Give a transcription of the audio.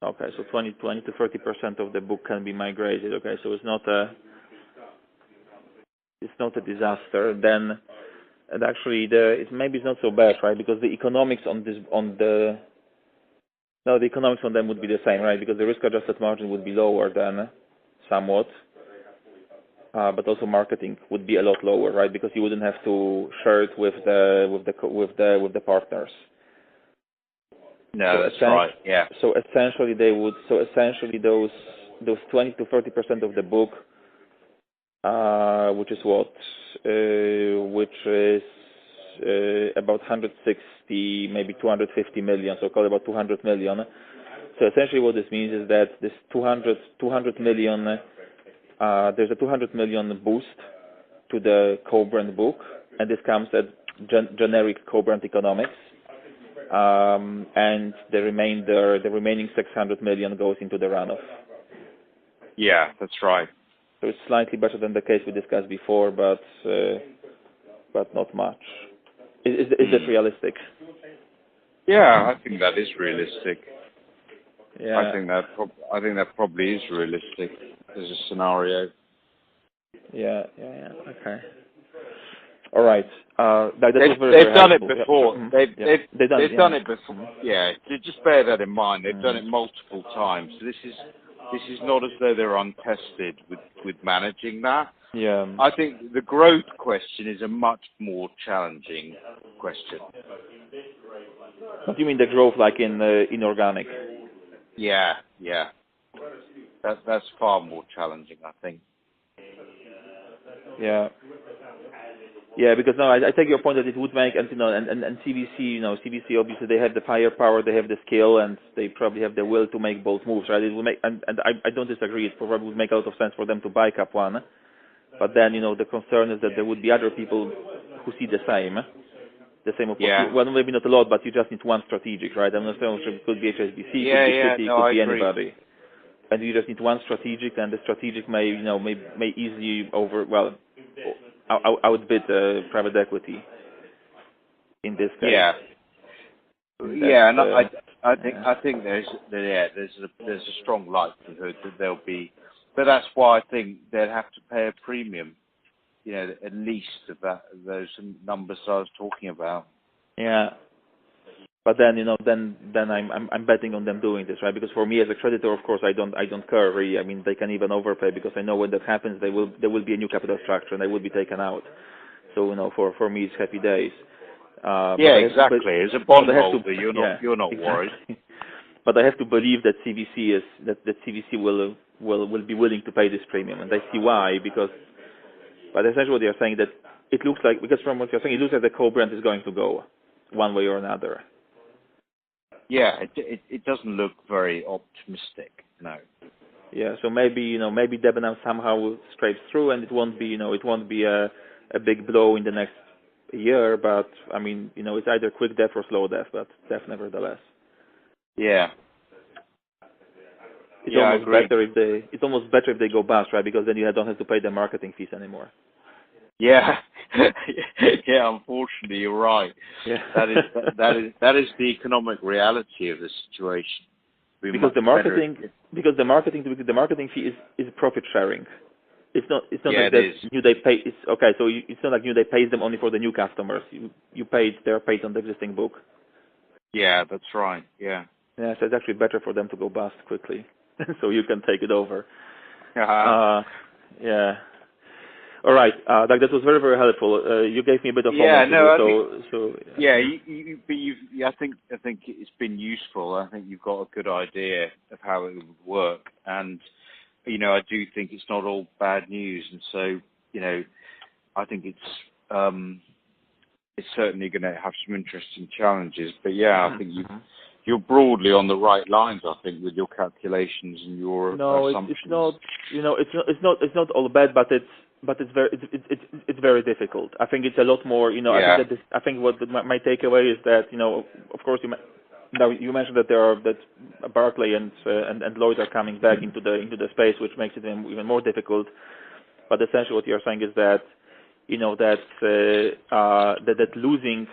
Okay, so 20 to 30% of the book can be migrated. Okay, so it's not a disaster. Then, and actually, maybe it's not so bad, right? Because the economics the economics on them would be the same, right? Because the risk-adjusted margin would be lower than somewhat, but also marketing would be a lot lower, right? Because you wouldn't have to share it with the partners. No, that's right. Yeah. So essentially, those 20 to 30% of the book, which is about 160, maybe 250 million. So call it about 200 million. So essentially, what this means is that this 200 million, there's a 200 million boost to the co-brand book, and this comes at generic co-brand economics. And the remaining 600 million goes into the runoff. Yeah, that's right. So it's slightly better than the case we discussed before, but not much. Is that realistic? Yeah, I think that is realistic. Yeah. I think that probably is realistic as a scenario. Yeah. Okay. All right. They've done it before. Yeah. They've done it before. Mm-hmm. Yeah. Just bear that in mind. They've done it multiple times. So this is not as though they're untested with managing that. Yeah. I think the growth question is a much more challenging question. What do you mean the growth, like in inorganic? Yeah. That's far more challenging, I think. Yeah. Yeah, because no, I take your point that it would make, and CVC, CVC obviously they have the firepower, they have the skill, and they probably have the will to make both moves, right? It will make, and I don't disagree. It probably would make a lot of sense for them to buy Cap One, but then the concern is that there would be other people who see the same opportunity. Yeah. Well, maybe not a lot, but you just need one strategic, right? I'm not saying it could be HSBC, Yeah, could be Citi, no, could be I agree. anybody, and you just need one strategic, and the strategic may easily outbid private equity in this case. Yeah. And I think there's a strong likelihood that there'll be, but that's why I think they'd have to pay a premium, at least of those numbers I was talking about. Yeah. But then then I'm betting on them doing this, right? Because for me as a creditor, of course, I don't care really. I mean, they can even overpay because I know when that happens, there will be a new capital structure and they will be taken out. So for me, it's happy days. Exactly. As a bondholder, you're not exactly. worried. But I have to believe that CVC will be willing to pay this premium, and I see why. But essentially what you're saying that it looks like, because from what you're saying, it looks like the co-brand is going to go one way or another. Yeah, it doesn't look very optimistic, no. Yeah, so maybe Debenham somehow scrapes through, and it won't be a big blow in the next year, but I mean, it's either quick death or slow death, but death nevertheless. Yeah. It's almost better if they go bust, right? Because then you don't have to pay the marketing fees anymore. Yeah. Yeah, unfortunately you're right. Yeah. That is the economic reality of the situation. Because the marketing fee is profit sharing. It's not like that New Day pay. It's okay. So it's not like New Day pays them only for the new customers. They're paid on the existing book. Yeah, that's right. Yeah. Yeah, so it's actually better for them to go bust quickly, so you can take it over. Uh-huh. Yeah. All right. That was very, very helpful. You gave me a bit of homework to do. I think it's been useful. I think you've got a good idea of how it would work, and I do think it's not all bad news, and so I think it's certainly going to have some interesting challenges. But I think you're broadly on the right lines, I think, with your calculations and your assumptions. It's not all bad, but it's very difficult. I think it's a lot more. I think what my takeaway is that of course you mentioned that Barclay and Lloyd are coming back into the space, which makes it even more difficult. But essentially, what you're saying is that that losing